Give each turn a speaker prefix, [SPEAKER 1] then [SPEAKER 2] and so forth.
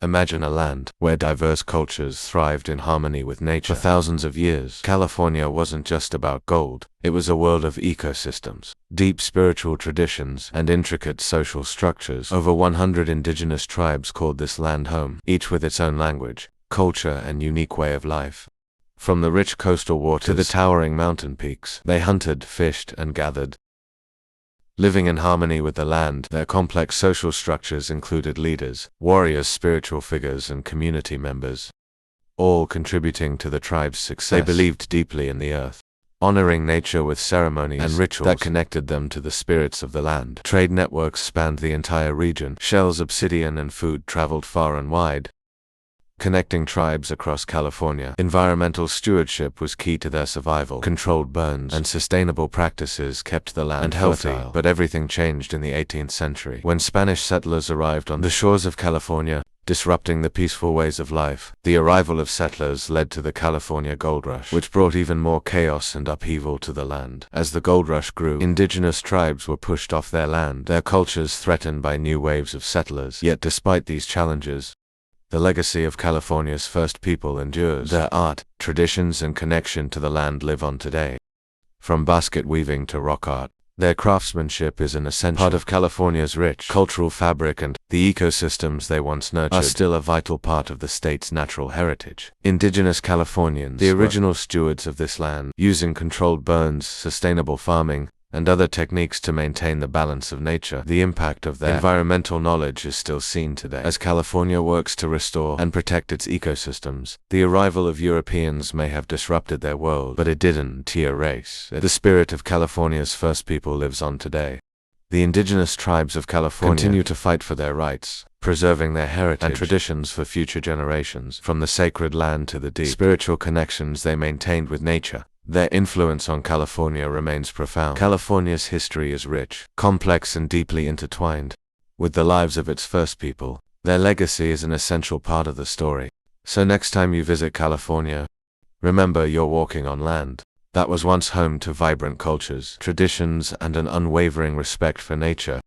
[SPEAKER 1] Imagine a land where diverse cultures thrived in harmony with nature. For thousands of years, California wasn't just about gold. It was a world of ecosystems, deep spiritual traditions, and intricate social structures. Over 100 indigenous tribes called this land home, each with its own language, culture, and unique way of life. From the rich coastal waters to the towering mountain peaks, they hunted, fished, and gathered. Living in harmony with the land, their complex social structures included leaders, warriors, spiritual figures, and community members, all contributing to the tribe's success. They believed deeply in the earth, honoring nature with ceremonies and rituals that connected them to the spirits of the land. Trade networks spanned the entire region. Shells, obsidian, and food traveled far and wide, connecting tribes across California. Environmental stewardship was key to their survival. Controlled burns and sustainable practices kept the land healthy. But everything changed in the 18th century, when Spanish settlers arrived on the shores of California, disrupting the peaceful ways of life. The arrival of settlers led to the California Gold Rush, which brought even more chaos and upheaval to the land. As the gold rush grew, indigenous tribes were pushed off their land, their cultures threatened by new waves of settlers. Yet despite these challenges, the legacy of California's first people endures. Their art, traditions, and connection to the land live on today. From basket weaving to rock art, their craftsmanship is an essential part of California's rich cultural fabric, and the ecosystems they once nurtured are still a vital part of the state's natural heritage. Indigenous Californians, the original stewards of this land, using controlled burns, sustainable farming, and other techniques to maintain the balance of nature. The impact of their environmental knowledge is still seen today. As California works to restore and protect its ecosystems, the arrival of Europeans may have disrupted their world, but it didn't erase it. The spirit of California's first people lives on today. The indigenous tribes of California continue to fight for their rights, preserving their heritage and traditions for future generations. From the sacred land to the deep spiritual connections they maintained with nature, their influence on California remains profound. California's history is rich, complex, and deeply intertwined with the lives of its first people. Their legacy is an essential part of the story. So next time you visit California, remember you're walking on land that was once home to vibrant cultures, traditions, and an unwavering respect for nature.